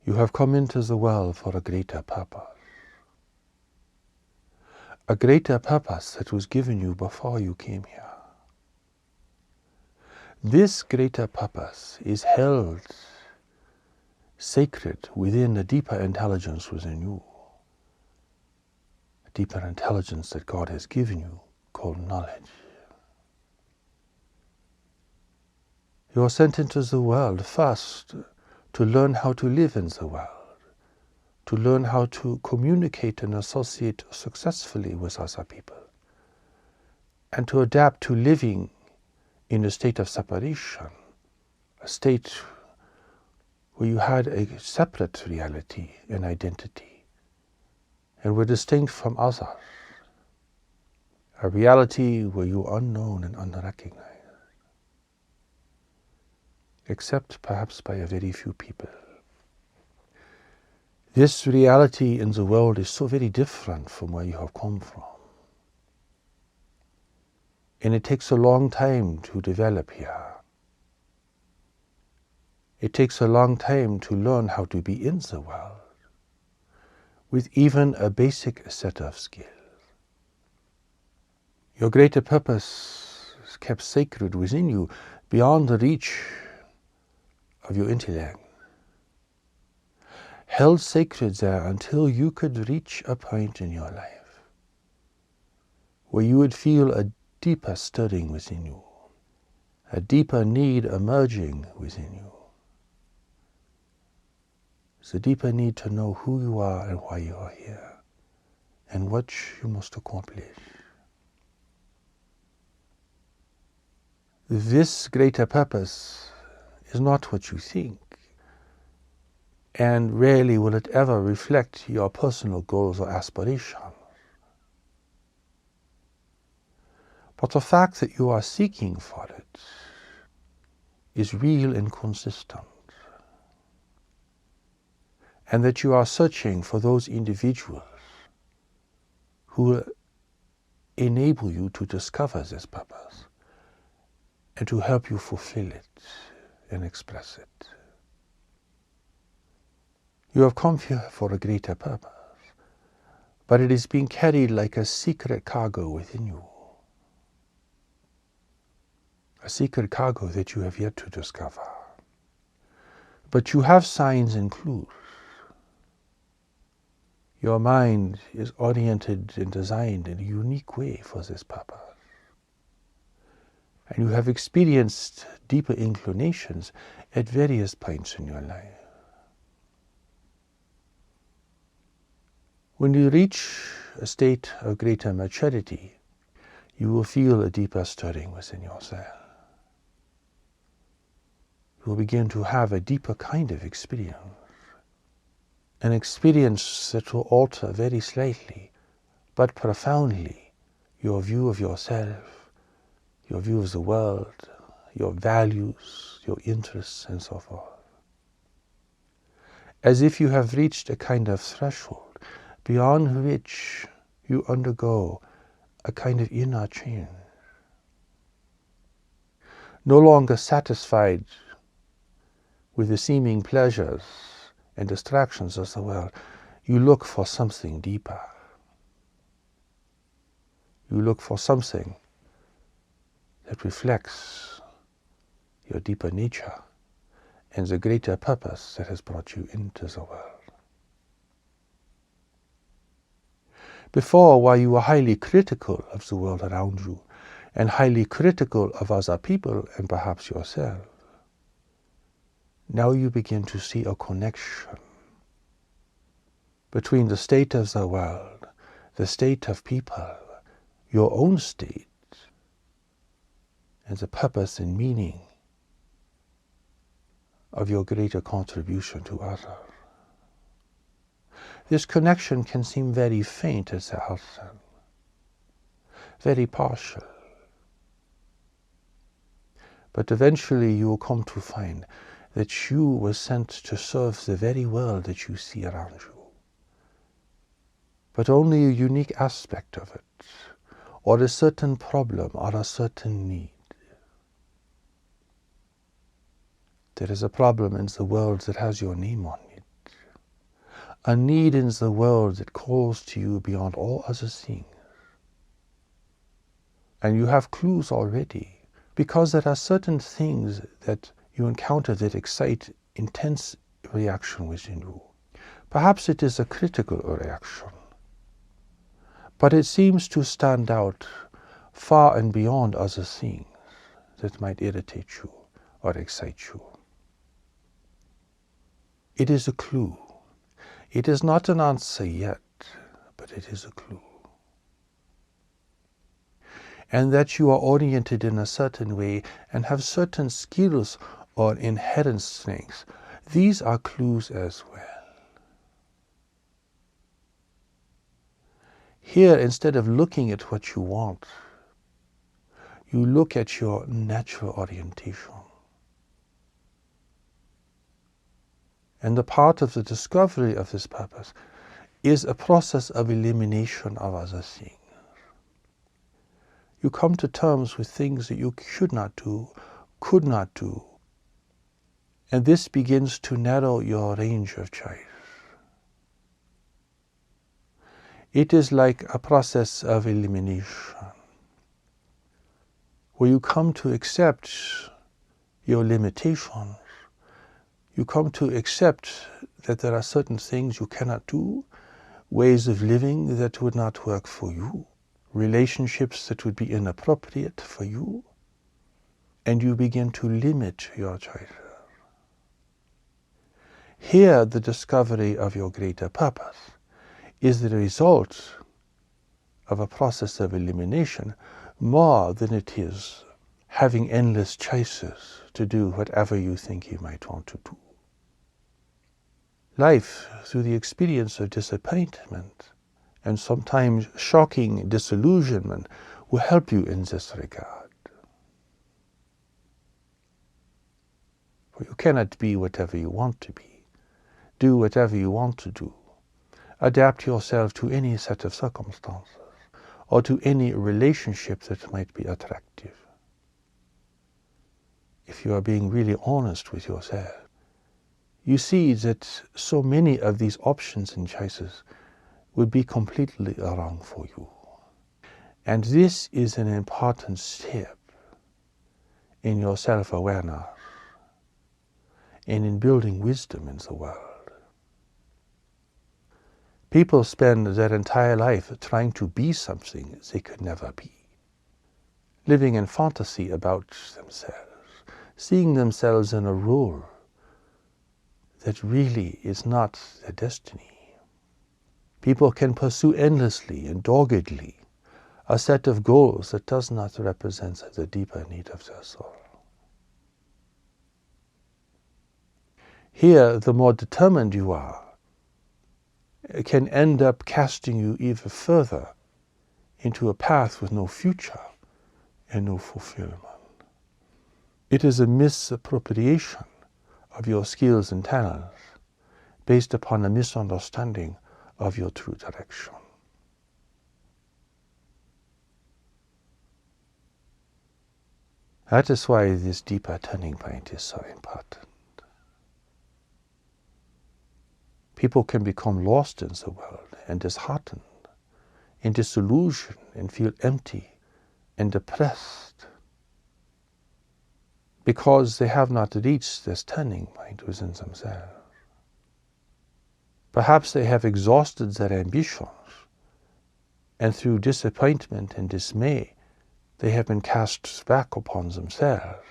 You have come into the world for a greater purpose. A greater purpose that was given you before you came here. This greater purpose is held sacred within a deeper intelligence within you. A deeper intelligence that God has given you called knowledge. You are sent into the world first to learn how to live in the world, to learn how to communicate and associate successfully with other people, and to adapt to living in a state of separation, a state where you had a separate reality and identity, and were distinct from others, a reality where you are unknown and unrecognized, except perhaps by a very few people. This reality in the world is so very different from where you have come from. And it takes a long time to develop here. It takes a long time to learn how to be in the world with even a basic set of skills. Your greater purpose is kept sacred within you beyond the reach of your intellect. Held sacred there until you could reach a point in your life where you would feel a deeper stirring within you, a deeper need emerging within you. It's a deeper need to know who you are and why you are here, and what you must accomplish. This greater purpose is not what you think, and rarely will it ever reflect your personal goals or aspirations. But the fact that you are seeking for it is real and consistent, and that you are searching for those individuals who will enable you to discover this purpose and to help you fulfill it and express it. You have come here for a greater purpose, but it is being carried like a secret cargo within you. A secret cargo that you have yet to discover. But you have signs and clues. Your mind is oriented and designed in a unique way for this purpose. And you have experienced deeper inclinations at various points in your life. When you reach a state of greater maturity, you will feel a deeper stirring within yourself. You will begin to have a deeper kind of experience, an experience that will alter very slightly, but profoundly, your view of yourself, your view of the world, your values, your interests, and so forth. As if you have reached a kind of threshold beyond which you undergo a kind of inner change. No longer satisfied with the seeming pleasures and distractions of the world, you look for something deeper. You look for something that reflects your deeper nature and the greater purpose that has brought you into the world. Before, while you were highly critical of the world around you and highly critical of other people and perhaps yourself, now you begin to see a connection between the state of the world, the state of people, your own state, and the purpose and meaning of your greater contribution to others. This connection can seem very faint at the outset, very partial. But eventually you will come to find that you were sent to serve the very world that you see around you. But only a unique aspect of it, or a certain problem, or a certain need. There is a problem in the world that has your name on it. a need in the world that calls to you beyond all other things. And you have clues already, because there are certain things that you encounter that excite intense reaction within you. Perhaps it is a critical reaction, but it seems to stand out far and beyond other things that might irritate you or excite you. It is a clue. It is not an answer yet, but it is a clue. And that you are oriented in a certain way and have certain skills or inherent strengths, these are clues as well. Here, instead of looking at what you want, you look at your natural orientation. And the part of the discovery of this purpose is a process of elimination of other things. You come to terms with things that you should not do, could not do, and this begins to narrow your range of choice. It is like a process of elimination, where you come to accept your limitations. You come to accept that there are certain things you cannot do, ways of living that would not work for you, relationships that would be inappropriate for you, and you begin to limit your choices. Here, the discovery of your greater purpose is the result of a process of elimination more than it is having endless choices to do whatever you think you might want to do. Life, through the experience of disappointment and sometimes shocking disillusionment, will help you in this regard. For you cannot be whatever you want to be, do whatever you want to do, adapt yourself to any set of circumstances, or to any relationship that might be attractive. If you are being really honest with yourself, you see that so many of these options and choices would be completely wrong for you. And this is an important step in your self-awareness and in building wisdom in the world. People spend their entire life trying to be something they could never be, living in fantasy about themselves, seeing themselves in a role that really is not their destiny. People can pursue endlessly and doggedly a set of goals that does not represent the deeper need of their soul. Here, the more determined you are, it can end up casting you even further into a path with no future and no fulfillment. It is a misappropriation of your skills and talents based upon a misunderstanding of your true direction. That is why this deeper turning point is so important. People can become lost in the world and disheartened and disillusioned and feel empty and depressed because they have not reached this turning point within themselves. Perhaps they have exhausted their ambitions, and through disappointment and dismay, they have been cast back upon themselves.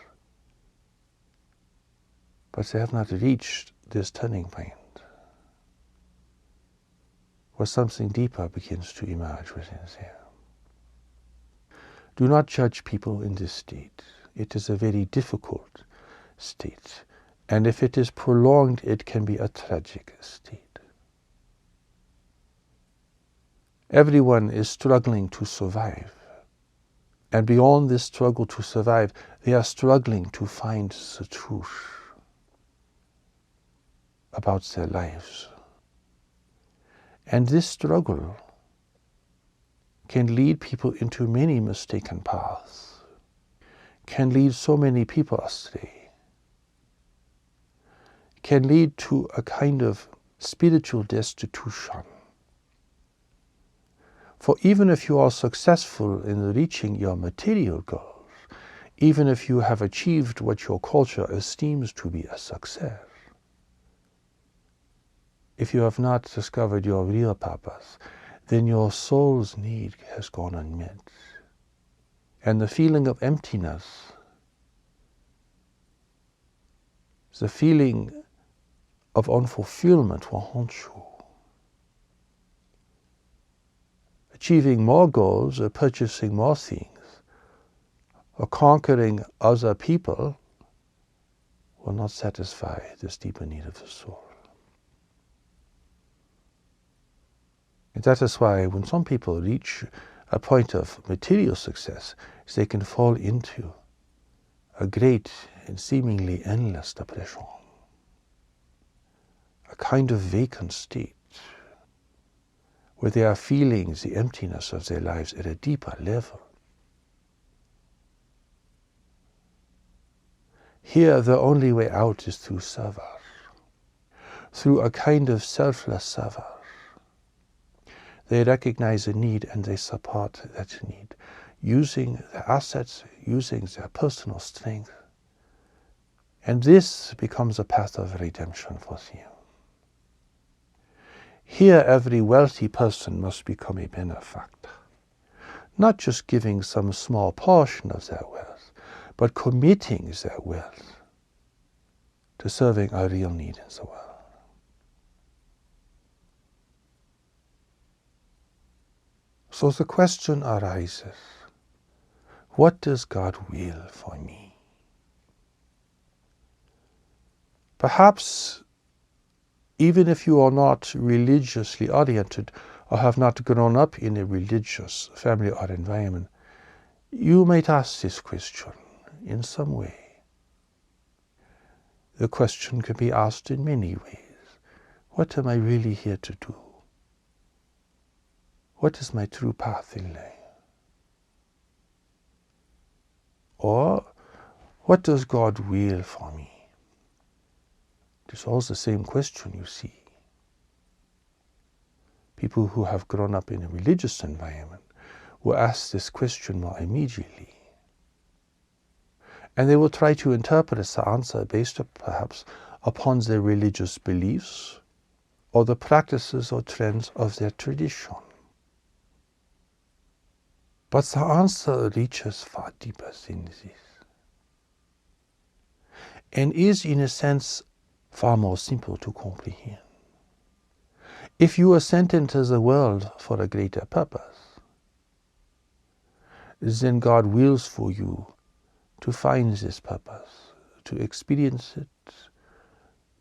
But they have not reached this turning point, where something deeper begins to emerge within them. Do not judge people in this state. It is a very difficult state, and if it is prolonged, it can be a tragic state. Everyone is struggling to survive, and beyond this struggle to survive, they are struggling to find the truth about their lives. And this struggle can lead people into many mistaken paths, can lead so many people astray, can lead to a kind of spiritual destitution. For even if you are successful in reaching your material goals, even if you have achieved what your culture esteems to be a success, if you have not discovered your real purpose, then your soul's need has gone unmet. And the feeling of emptiness, the feeling of unfulfillment will haunt you. Achieving more goals, or purchasing more things, or conquering other people will not satisfy this deeper need of the soul. And that is why when some people reach a point of material success, they can fall into a great and seemingly endless depression, a kind of vacant state, where they are feeling the emptiness of their lives at a deeper level. Here, the only way out is through service, through a kind of selfless service. They recognize a need and they support that need, using their assets, using their personal strength. And this becomes a path of redemption for them. Here, every wealthy person must become a benefactor, not just giving some small portion of their wealth, but committing their wealth to serving a real need in the world. So the question arises, what does God will for me? Perhaps even if you are not religiously oriented or have not grown up in a religious family or environment, you might ask this question in some way. The question can be asked in many ways. What am I really here to do? What is my true path in life? Or, what does God will for me? It is all the same question, you see. People who have grown up in a religious environment will ask this question more immediately. And they will try to interpret the answer based perhaps upon their religious beliefs or the practices or trends of their tradition. But the answer reaches far deeper than this, and is in a sense far more simple to comprehend. If you are sent into the world for a greater purpose, then God wills for you to find this purpose, to experience it,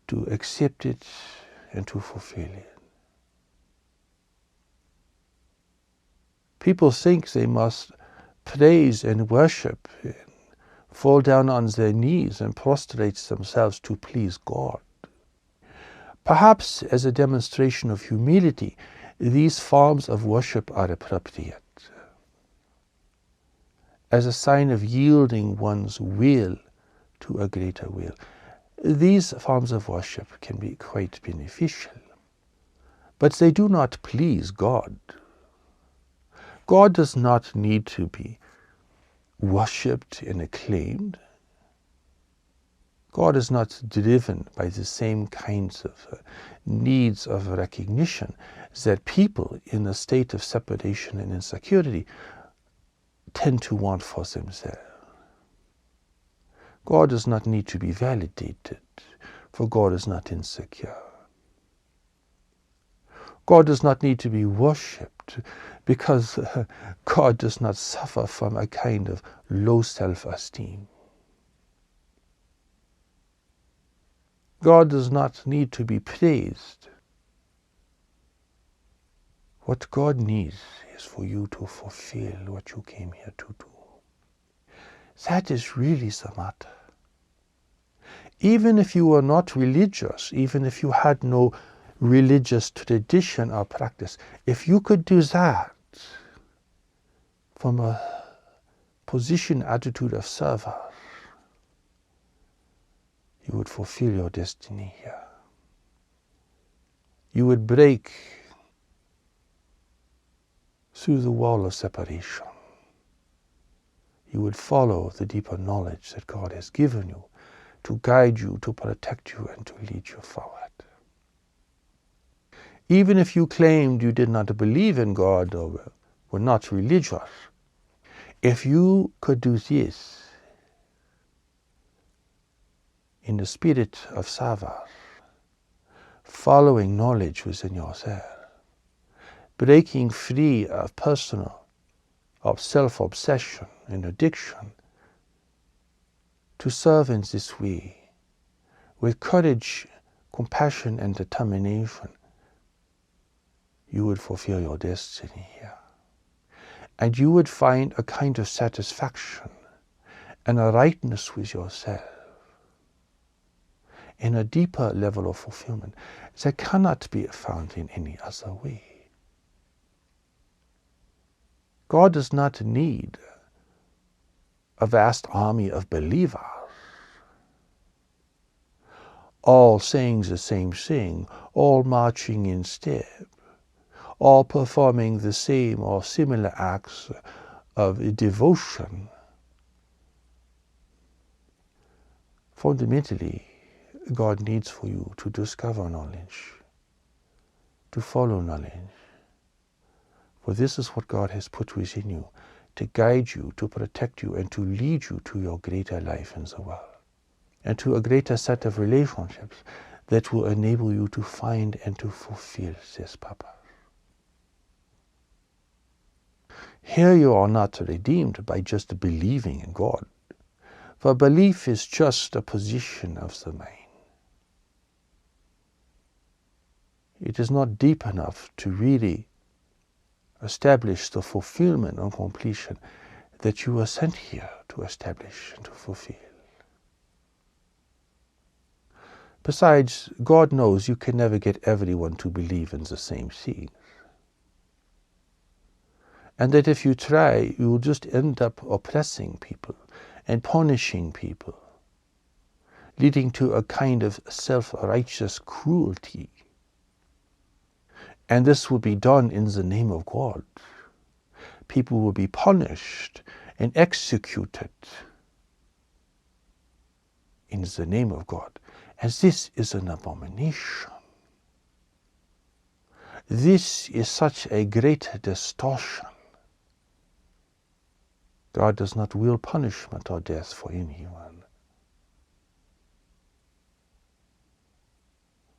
to accept it, and to fulfill it. People think they must praise and worship, and fall down on their knees and prostrate themselves to please God. Perhaps as a demonstration of humility, these forms of worship are appropriate. As a sign of yielding one's will to a greater will, these forms of worship can be quite beneficial. But they do not please God. God does not need to be worshipped and acclaimed. God is not driven by the same kinds of needs of recognition that people in a state of separation and insecurity tend to want for themselves. God does not need to be validated, for God is not insecure. God does not need to be worshipped, because God does not suffer from a kind of low self-esteem. God does not need to be praised. What God needs is for you to fulfill what you came here to do. That is really the matter. Even if you were not religious, even if you had no religious tradition or practice, if you could do that from a position, attitude of service, you would fulfill your destiny here. you would break through the wall of separation. You would follow the deeper knowledge that God has given you to guide you, to protect you, and to lead you forward. Even if you claimed you did not believe in God or were not religious, if you could do this in the spirit of Savar, following knowledge within yourself, breaking free of personal, of self-obsession and addiction, to serve in this way, with courage, compassion, and determination, you would fulfill your destiny here. And you would find a kind of satisfaction and a rightness with yourself, in a deeper level of fulfillment that cannot be found in any other way. God does not need a vast army of believers, all saying the same thing, all marching in step, all performing the same or similar acts of devotion. Fundamentally, God needs for you to discover knowledge, to follow knowledge. For this is what God has put within you, to guide you, to protect you, and to lead you to your greater life in the world, and to a greater set of relationships that will enable you to find and to fulfill this purpose. Here you are not redeemed by just believing in God, for belief is just a position of the mind. It is not deep enough to really establish the fulfillment and completion that you were sent here to establish and to fulfill. Besides, God knows you can never get everyone to believe in the same thing. And that if you try, you will just end up oppressing people and punishing people, leading to a kind of self-righteous cruelty. And this will be done in the name of God. People will be punished and executed in the name of God. And this is an abomination. This is such a great distortion. God does not will punishment or death for anyone.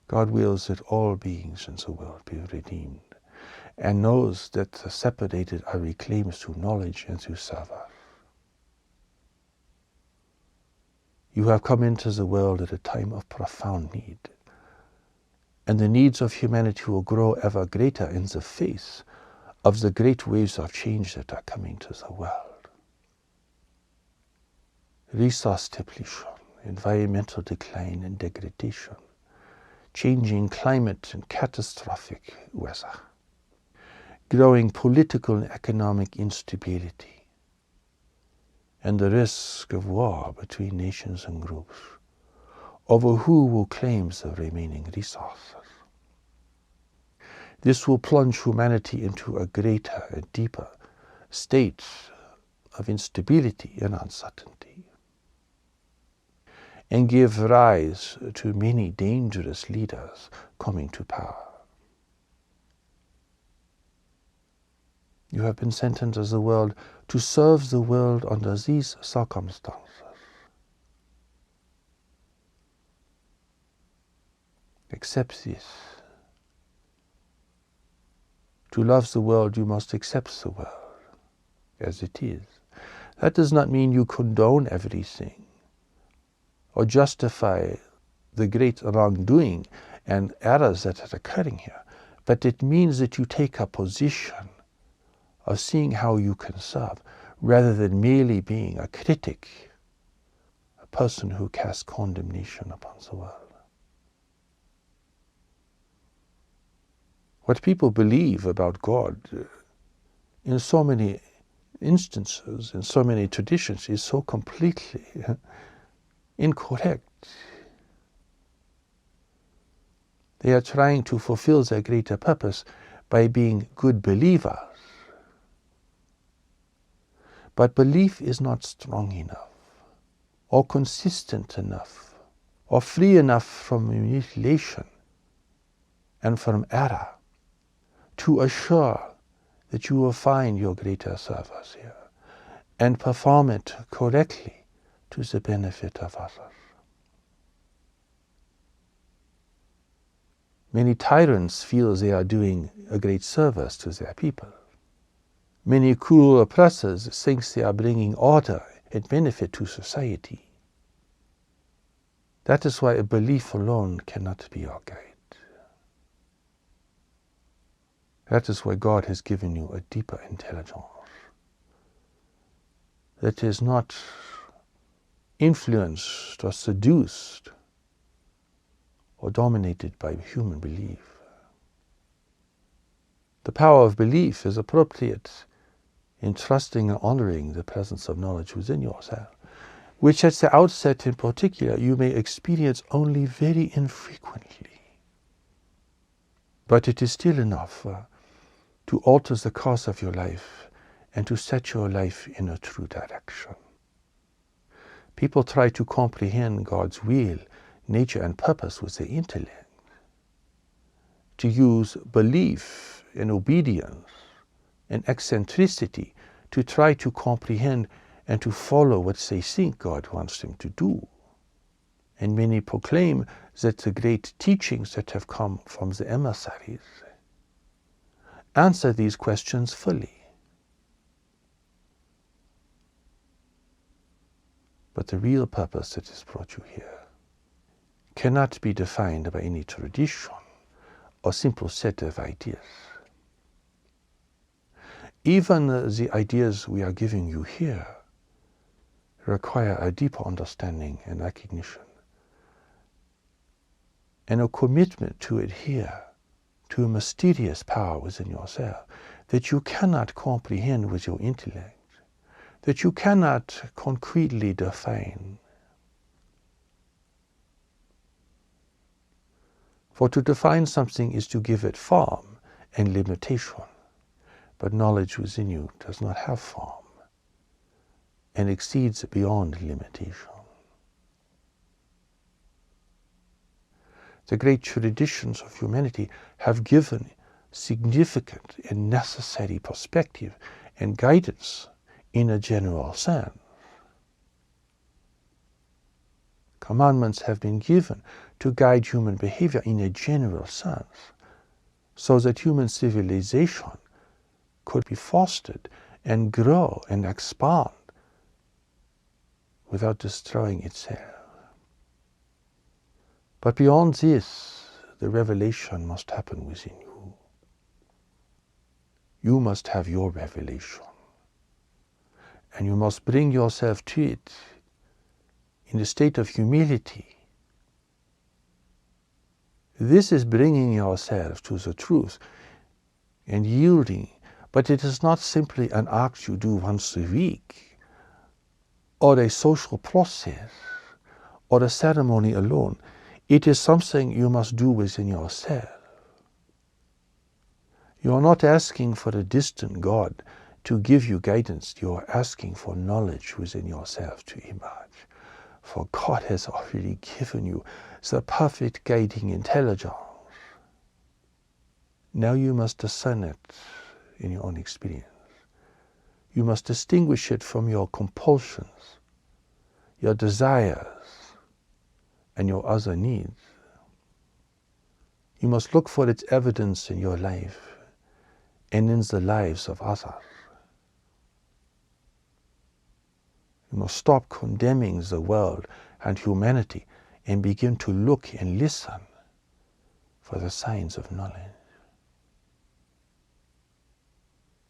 God wills that all beings in the world be redeemed, and knows that the separated are reclaimed through knowledge and through service. You have come into the world at a time of profound need, and the needs of humanity will grow ever greater in the face of the great waves of change that are coming to the world. Resource depletion, environmental decline and degradation, changing climate and catastrophic weather, growing political and economic instability, and the risk of war between nations and groups over who will claim the remaining resources. This will plunge humanity into a greater and deeper state of instability and uncertainty, and give rise to many dangerous leaders coming to power. You have been sent into the world to serve the world under these circumstances. Accept this. To love the world, you must accept the world as it is. That does not mean you condone everything or justify the great wrongdoing and errors that are occurring here, but it means that you take a position of seeing how you can serve, rather than merely being a critic, a person who casts condemnation upon the world. What people believe about God in so many instances, in so many traditions, is so completely incorrect. They are trying to fulfill their greater purpose by being good believers. But belief is not strong enough, or consistent enough, or free enough from mutilation and from error to assure that you will find your greater service here and perform it correctly to the benefit of others. Many tyrants feel they are doing a great service to their people. Many cruel oppressors think they are bringing order and benefit to society. That is why a belief alone cannot be your guide. That is why God has given you a deeper intelligence that is not influenced or seduced or dominated by human belief. The power of belief is appropriate in trusting and honoring the presence of knowledge within yourself, which at the outset in particular you may experience only very infrequently. But it is still enough to alter the course of your life and to set your life in a true direction. People try to comprehend God's will, nature and purpose with their intellect, to use belief and obedience and eccentricity to try to comprehend and to follow what they think God wants them to do. And many proclaim that the great teachings that have come from the emissaries answer these questions fully. But the real purpose that has brought you here cannot be defined by any tradition or simple set of ideas. Even the ideas we are giving you here require a deeper understanding and recognition, and a commitment to adhere to a mysterious power within yourself that you cannot comprehend with your intellect, that you cannot concretely define. For to define something is to give it form and limitation, but knowledge within you does not have form and exceeds beyond limitation. The great traditions of humanity have given significant and necessary perspective and guidance in a general sense. Commandments have been given to guide human behavior in a general sense, so that human civilization could be fostered and grow and expand without destroying itself. But beyond this, the revelation must happen within you. You must have your revelation, and you must bring yourself to it in a state of humility. This is bringing yourself to the truth and yielding, but it is not simply an act you do once a week, or a social process, or a ceremony alone. It is something you must do within yourself. You are not asking for a distant God to give you guidance. You are asking for knowledge within yourself to emerge. For God has already given you the perfect guiding intelligence. Now you must discern it in your own experience. You must distinguish it from your compulsions, your desires, and your other needs. You must look for its evidence in your life and in the lives of others. You must stop condemning the world and humanity and begin to look and listen for the signs of knowledge.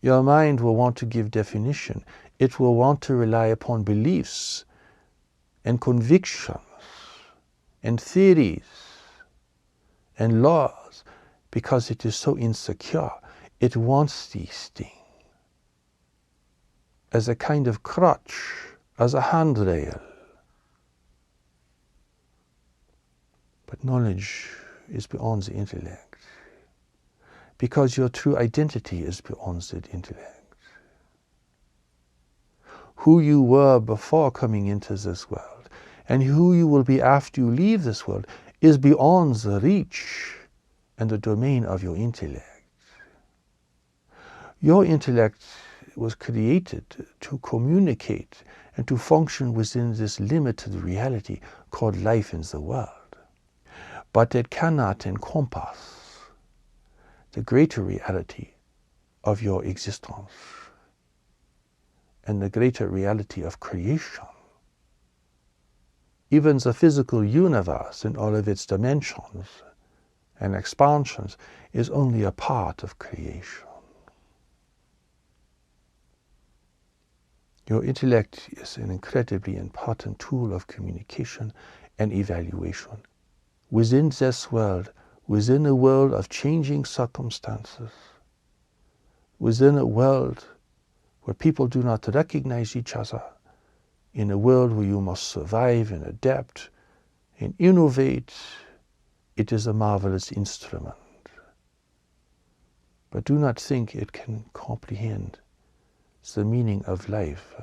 Your mind will want to give definition. It will want to rely upon beliefs and convictions and theories and laws because it is so insecure. It wants these things as a kind of crutch, as a handrail. But knowledge is beyond the intellect. Because your true identity is beyond the intellect. Who you were before coming into this world and who you will be after you leave this world is beyond the reach and the domain of your intellect. Your intellect was created to communicate and to function within this limited reality called life in the world. But it cannot encompass the greater reality of your existence and the greater reality of creation. Even the physical universe in all of its dimensions and expansions is only a part of creation. Your intellect is an incredibly important tool of communication and evaluation. Within this world, within a world of changing circumstances, within a world where people do not recognize each other, in a world where you must survive and adapt and innovate, it is a marvelous instrument. But do not think it can comprehend the meaning of life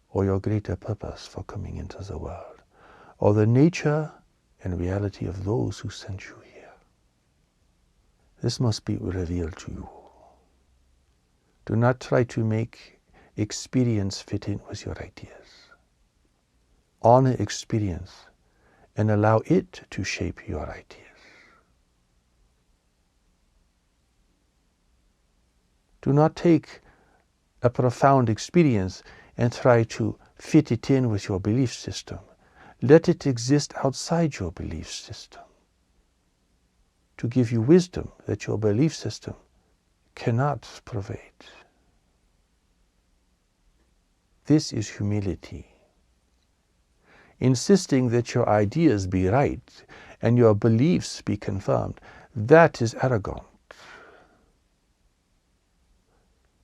or your greater purpose for coming into the world, or the nature and reality of those who sent you here. This must be revealed to you. Do not try to make experience fit in with your ideas. Honor experience and allow it to shape your ideas. Do not take a profound experience and try to fit it in with your belief system. Let it exist outside your belief system to give you wisdom that your belief system cannot provide. This is humility. Insisting that your ideas be right and your beliefs be confirmed, that is arrogant.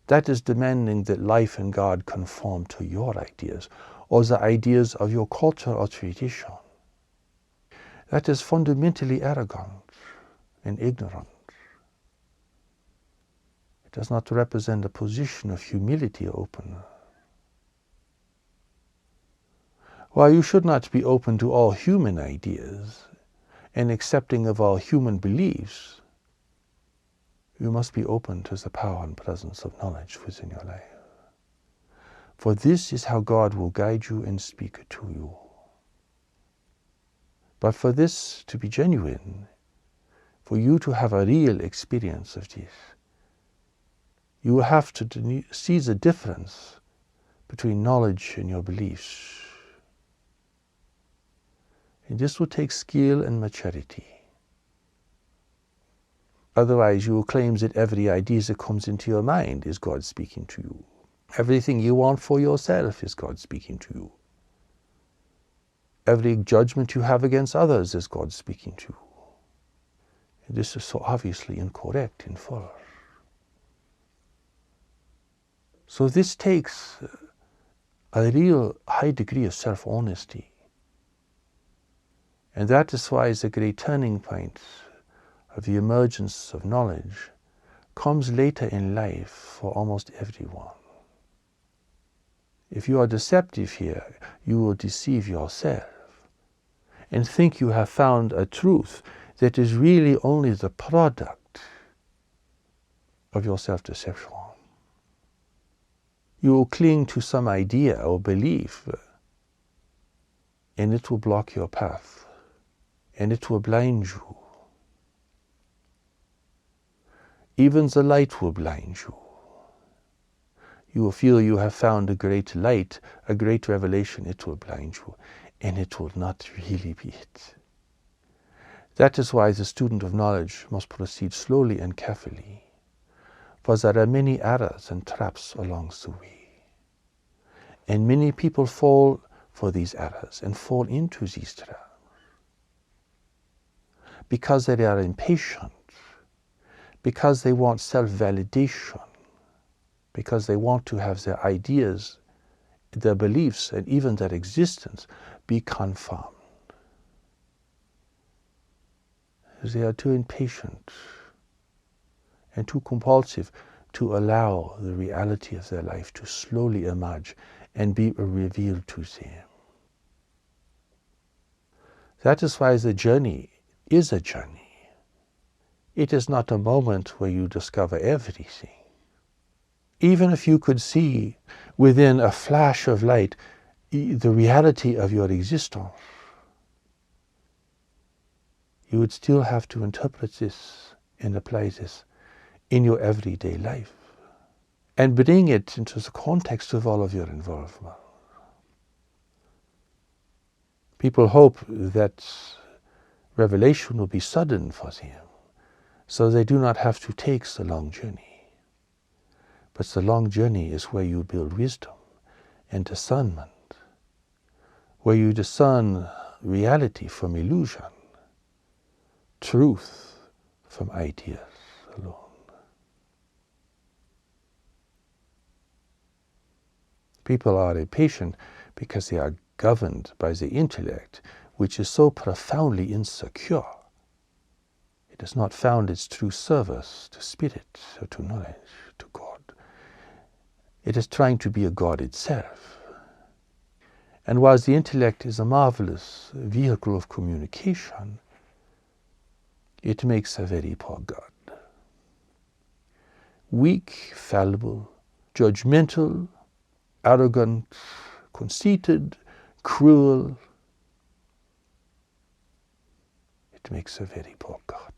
That is demanding that life and God conform to your ideas or the ideas of your culture or tradition. That is fundamentally arrogant and ignorant. It does not represent a position of humility or openness. While you should not be open to all human ideas and accepting of all human beliefs, you must be open to the power and presence of knowledge within your life. For this is how God will guide you and speak to you. But for this to be genuine, for you to have a real experience of this, you will have to see the difference between knowledge and your beliefs. And this will take skill and maturity. Otherwise, you will claim that every idea that comes into your mind is God speaking to you. Everything you want for yourself is God speaking to you. Every judgment you have against others is God speaking to you. And this is so obviously incorrect and false. So this takes a real high degree of self-honesty. And that is why the great turning point of the emergence of knowledge comes later in life for almost everyone. If you are deceptive here, you will deceive yourself and think you have found a truth that is really only the product of your self-deception. You will cling to some idea or belief, and it will block your path, and it will blind you. Even the light will blind you. You will feel you have found a great light, a great revelation. It will blind you, and it will not really be it. That is why the student of knowledge must proceed slowly and carefully, for there are many errors and traps along the way. And many people fall for these errors and fall into these traps because they are impatient, because they want self-validation, because they want to have their ideas, their beliefs, and even their existence be confirmed. They are too impatient and too compulsive to allow the reality of their life to slowly emerge and be revealed to them. That is why the journey is a journey. It is not a moment where you discover everything. Even if you could see within a flash of light the reality of your existence, you would still have to interpret this and apply this in your everyday life and bring it into the context of all of your involvement. People hope that revelation will be sudden for them, so they do not have to take the long journey. But the long journey is where you build wisdom and discernment, where you discern reality from illusion, truth from ideas alone. People are impatient because they are governed by the intellect, which is so profoundly insecure. It has not found its true service to spirit or to knowledge, to God. It is trying to be a God itself. And whilst the intellect is a marvelous vehicle of communication, it makes a very poor God. Weak, fallible, judgmental, arrogant, conceited, cruel. It makes a very poor God.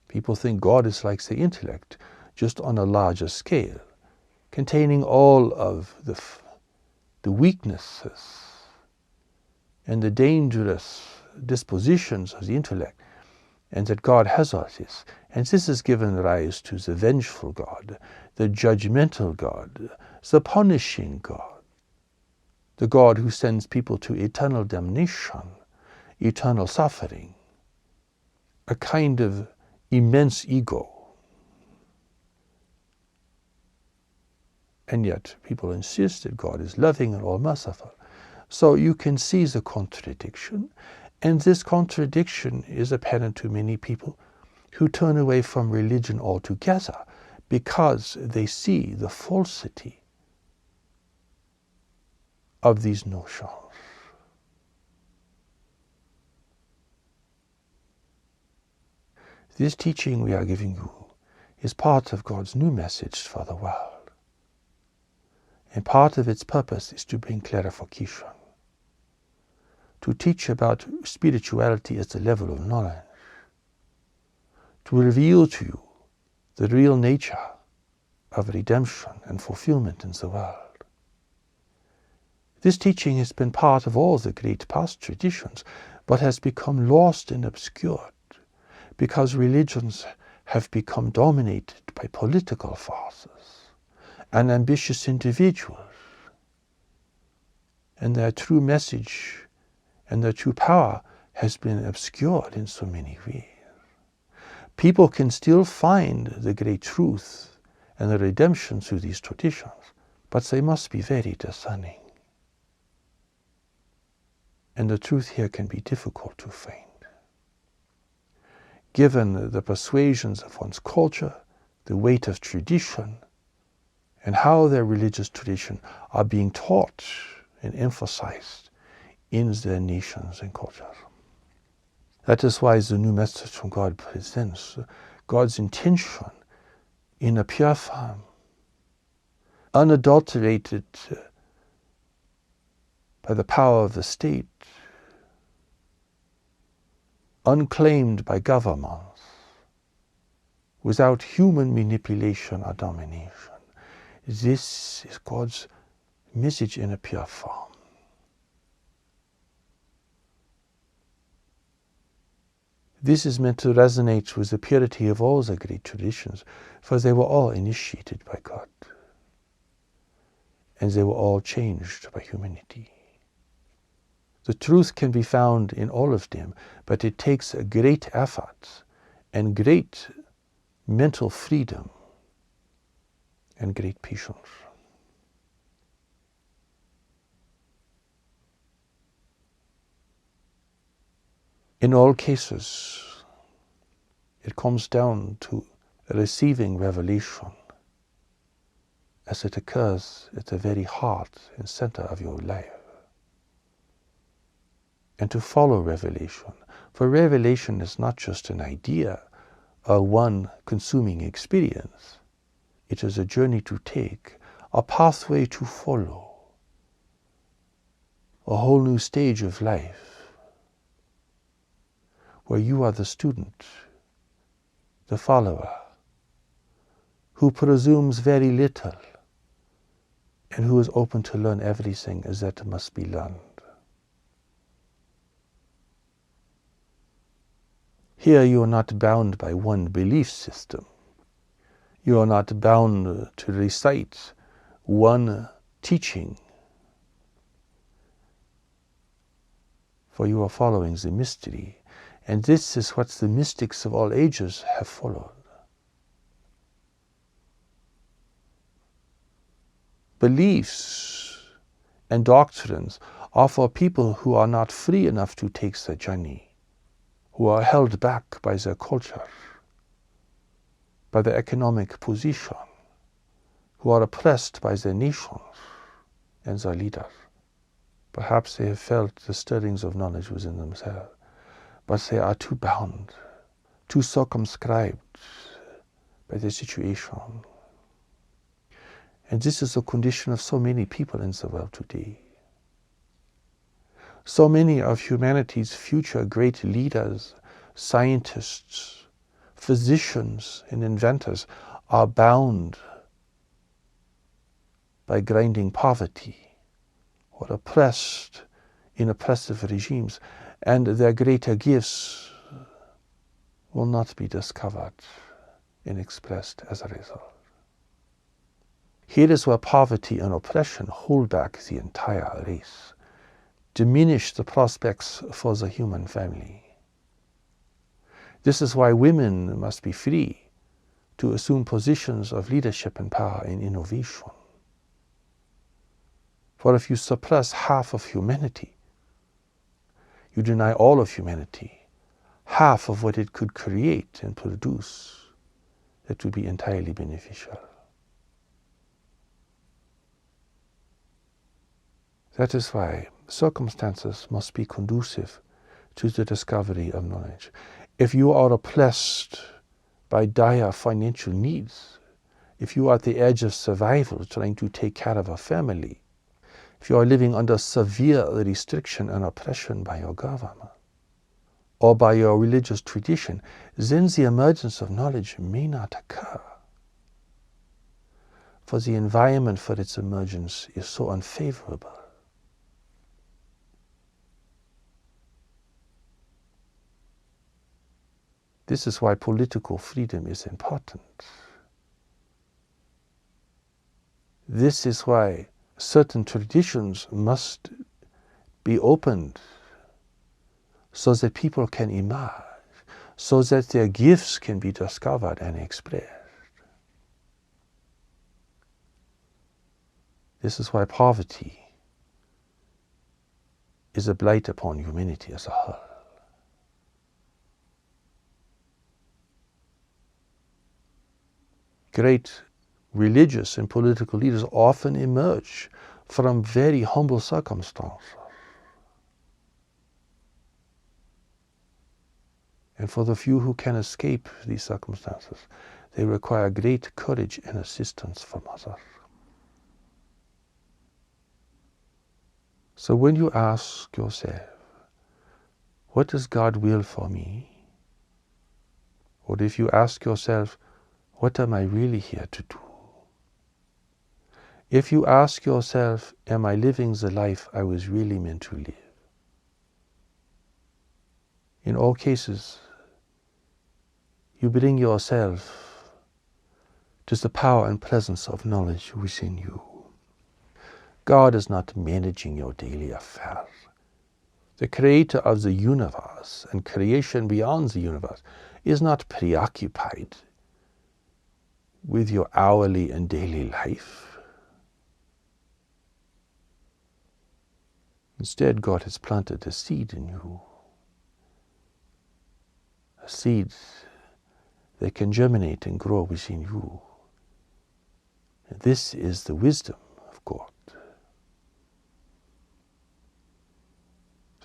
People think God is like the intellect, just on a larger scale, containing all of the weaknesses and the dangerous dispositions of the intellect, and that God has all this. And this has given rise to the vengeful God, the judgmental God, the punishing God, the God who sends people to eternal damnation, eternal suffering, a kind of immense ego. And yet people insist that God is loving and all-merciful. So you can see the contradiction, and this contradiction is apparent to many people who turn away from religion altogether because they see the falsity of these notions. This teaching we are giving you is part of God's new message for the world. And part of its purpose is to bring clarification, to teach about spirituality at the level of knowledge, to reveal to you the real nature of redemption and fulfillment in the world. This teaching has been part of all the great past traditions, but has become lost and obscured because religions have become dominated by political forces and ambitious individuals, and their true message and their true power has been obscured in so many ways. People can still find the great truth and the redemption through these traditions, but they must be very discerning. And the truth here can be difficult to find, given the persuasions of one's culture, the weight of tradition, and how their religious tradition are being taught and emphasized in their nations and cultures. That is why the new message from God presents God's intention in a pure form, unadulterated by the power of the state, unclaimed by governments, without human manipulation or domination. This is God's message in a pure form. This is meant to resonate with the purity of all the great traditions, for they were all initiated by God, and they were all changed by humanity. The truth can be found in all of them, but it takes a great effort and great mental freedom and great patience. In all cases, it comes down to receiving revelation as it occurs at the very heart and center of your life. And to follow revelation. For revelation is not just an idea or one consuming experience. It is a journey to take, a pathway to follow, a whole new stage of life where you are the student, the follower, who presumes very little and who is open to learn everything as that must be learned. Here you are not bound by one belief system. You are not bound to recite one teaching, for you are following the mystery. And this is what the mystics of all ages have followed. Beliefs and doctrines are for people who are not free enough to take the journey, who are held back by their culture, by their economic position, who are oppressed by their nations and their leaders. Perhaps they have felt the stirrings of knowledge within themselves, but they are too bound, too circumscribed by their situation. And this is the condition of so many people in the world today. So many of humanity's future great leaders, scientists, physicians, and inventors are bound by grinding poverty or oppressed in oppressive regimes, and their greater gifts will not be discovered and expressed as a result. Here is where poverty and oppression hold back the entire race, diminish the prospects for the human family. This is why women must be free to assume positions of leadership and power and innovation. For if you suppress half of humanity, you deny all of humanity, half of what it could create and produce that would be entirely beneficial. That is why circumstances must be conducive to the discovery of knowledge. If you are oppressed by dire financial needs, if you are at the edge of survival trying to take care of a family, if you are living under severe restriction and oppression by your government or by your religious tradition, then the emergence of knowledge may not occur. For the environment for its emergence is so unfavorable. This is why political freedom is important. This is why certain traditions must be opened so that people can emerge, so that their gifts can be discovered and expressed. This is why poverty is a blight upon humanity as a whole. Great religious and political leaders often emerge from very humble circumstances. And for the few who can escape these circumstances, they require great courage and assistance from others. So when you ask yourself, what does God will for me? Or if you ask yourself, what am I really here to do? If you ask yourself, am I living the life I was really meant to live? In all cases, you bring yourself to the power and presence of knowledge within you. God is not managing your daily affairs. The creator of the universe and creation beyond the universe is not preoccupied with your hourly and daily life. Instead, God has planted a seed in you. seeds that can germinate and grow within you. This is the wisdom of God.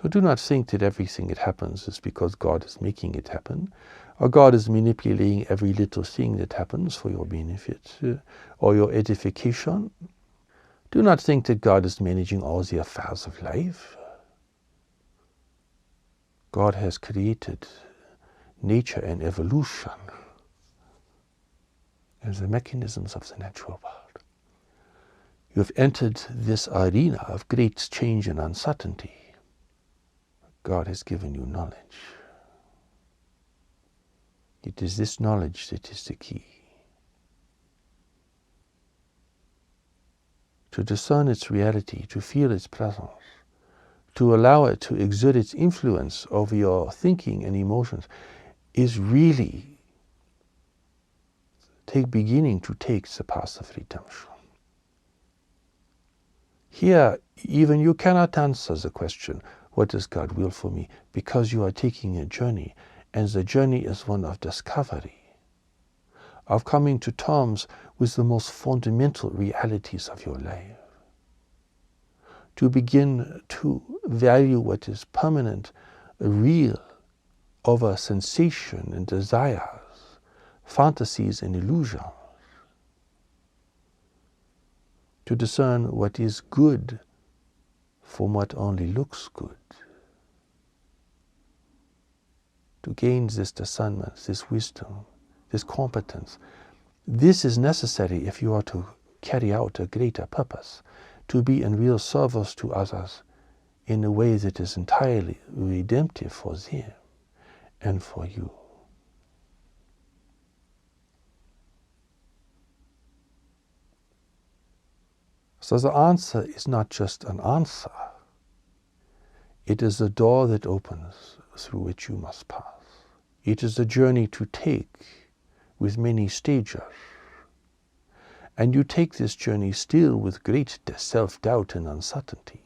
So do not think that everything that happens is because God is making it happen, or God is manipulating every little thing that happens for your benefit or your edification. Do not think that God is managing all the affairs of life. God has created nature and evolution as the mechanisms of the natural world. You have entered this arena of great change and uncertainty. God has given you knowledge. It is this knowledge that is the key. To discern its reality, to feel its presence, to allow it to exert its influence over your thinking and emotions is really beginning to take the path of redemption. Here, even you cannot answer the question, what does God will for me? Because you are taking a journey, and the journey is one of discovery, of coming to terms with the most fundamental realities of your life. To begin to value what is permanent, real, over sensation and desires, fantasies and illusions. To discern what is good from what only looks good. To gain this discernment, this wisdom, this competence. This is necessary if you are to carry out a greater purpose, to be in real service to others in a way that is entirely redemptive for them and for you. So the answer is not just an answer. It is the door that opens through which you must pass. It is a journey to take with many stages. And you take this journey still with great self-doubt and uncertainty,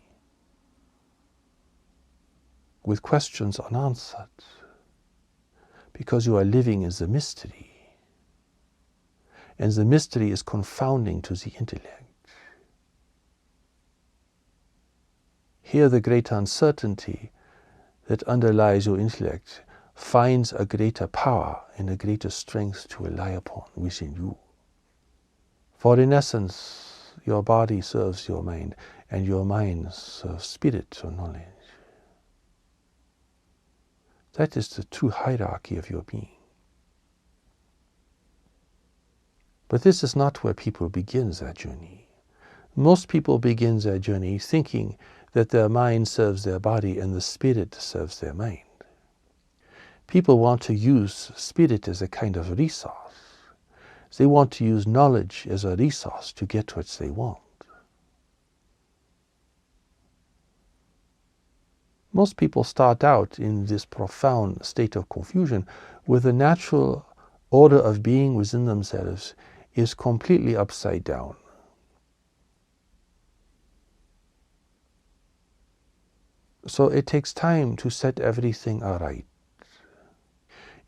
with questions unanswered, because you are living in the mystery. And the mystery is confounding to the intellect. Here the great uncertainty that underlies your intellect finds a greater power and a greater strength to rely upon within you. For in essence, your body serves your mind, and your mind serves spirit or knowledge. That is the true hierarchy of your being. But this is not where people begin their journey. Most people begin their journey thinking that their mind serves their body and the spirit serves their mind. People want to use spirit as a kind of resource. They want to use knowledge as a resource to get what they want. Most people start out in this profound state of confusion where the natural order of being within themselves is completely upside down. So it takes time to set everything aright.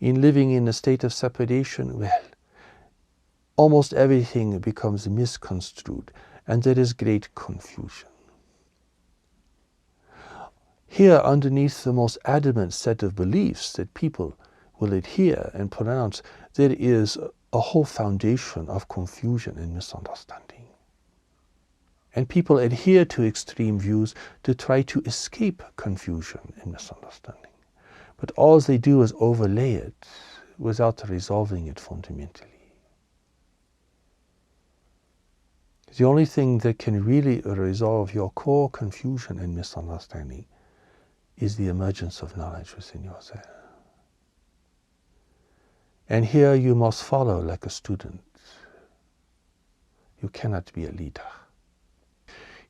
In living in a state of separation, well, almost everything becomes misconstrued, and there is great confusion. Here, underneath the most adamant set of beliefs that people will adhere and pronounce, there is a whole foundation of confusion and misunderstanding. And people adhere to extreme views to try to escape confusion and misunderstanding. But all they do is overlay it without resolving it fundamentally. The only thing that can really resolve your core confusion and misunderstanding is the emergence of knowledge within yourself. And here you must follow like a student. You cannot be a leader.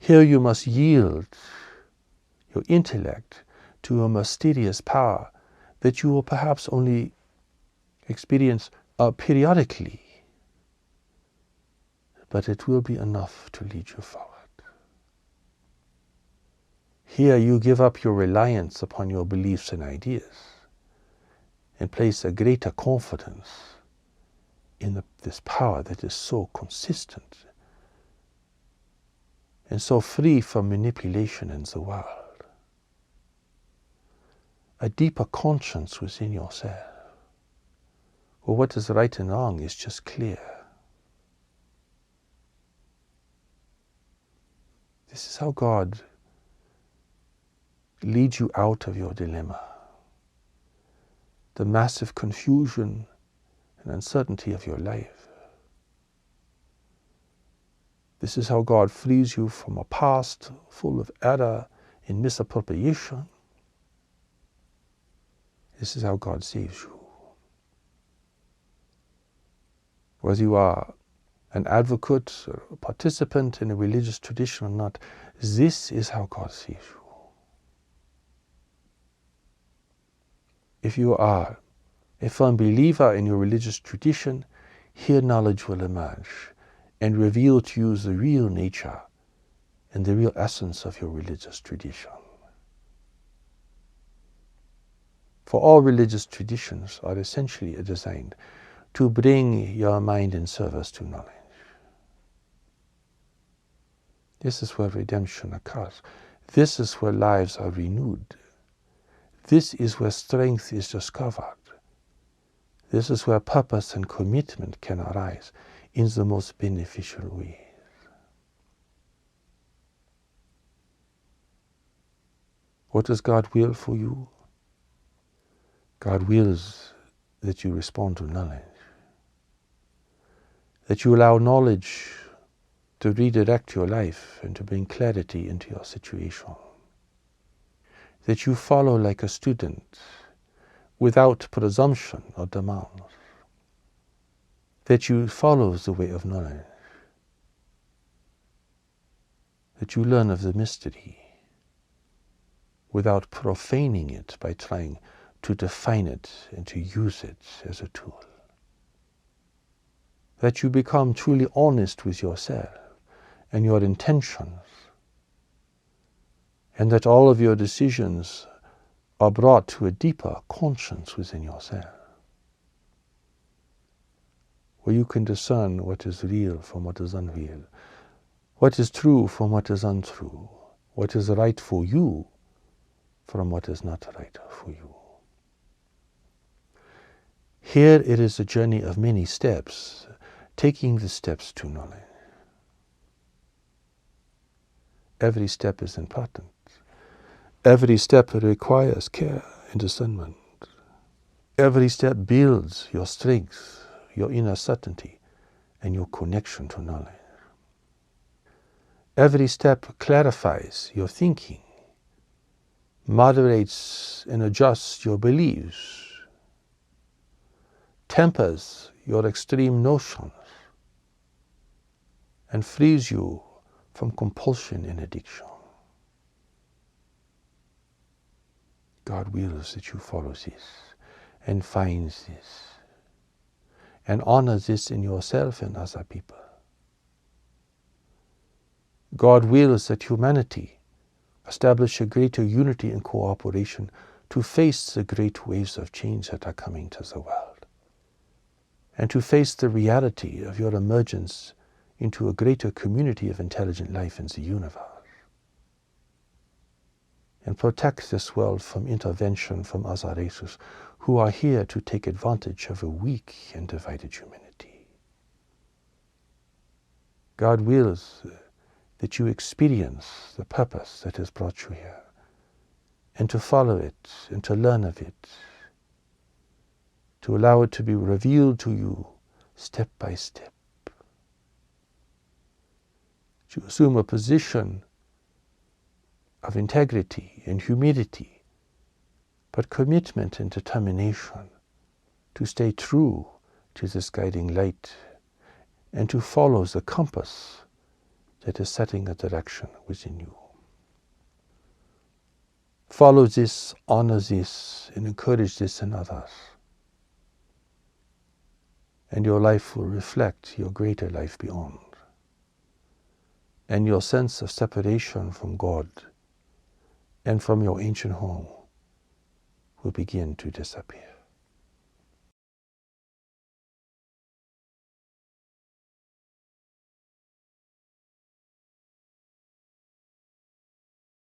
Here you must yield your intellect to a mysterious power that you will perhaps only experience periodically, but it will be enough to lead you forward. Here you give up your reliance upon your beliefs and ideas, and place a greater confidence in this power that is so consistent and so free from manipulation in the world. A deeper conscience within yourself, where what is right and wrong is just clear. This is how God leads you out of your dilemma, the massive confusion and uncertainty of your life. This is how God frees you from a past full of error and misappropriation. This is how God saves you. Whether you are an advocate or a participant in a religious tradition or not, this is how God saves you. If you are a firm believer in your religious tradition, here knowledge will emerge and reveal to you the real nature and the real essence of your religious tradition. For all religious traditions are essentially designed to bring your mind in service to knowledge. This is where redemption occurs. This is where lives are renewed. This is where strength is discovered. This is where purpose and commitment can arise in the most beneficial ways. What does God will for you? God wills that you respond to knowledge, that you allow knowledge to redirect your life and to bring clarity into your situation, that you follow like a student without presumption or demand, that you follow the way of knowledge, that you learn of the mystery without profaning it by trying to define it and to use it as a tool. That you become truly honest with yourself and your intentions, and that all of your decisions are brought to a deeper conscience within yourself, where you can discern what is real from what is unreal, what is true from what is untrue, what is right for you from what is not right for you. Here it is a journey of many steps, taking the steps to knowledge. Every step is important. Every step requires care and discernment. Every step builds your strength, your inner certainty, and your connection to knowledge. Every step clarifies your thinking, moderates and adjusts your beliefs, tempers your extreme notions, and frees you from compulsion and addiction. God wills that you follow this and find this and honor this in yourself and other people. God wills that humanity establish a greater unity and cooperation to face the great waves of change that are coming to the world, and to face the reality of your emergence into a greater community of intelligent life in the universe, and protect this world from intervention from other races who are here to take advantage of a weak and divided humanity. God wills that you experience the purpose that has brought you here, and to follow it and to learn of it, to allow it to be revealed to you step by step, to assume a position of integrity and humility, but commitment and determination to stay true to this guiding light and to follow the compass that is setting a direction within you. Follow this, honor this, and encourage this in others. And your life will reflect your greater life beyond. And your sense of separation from God and from your ancient home will begin to disappear.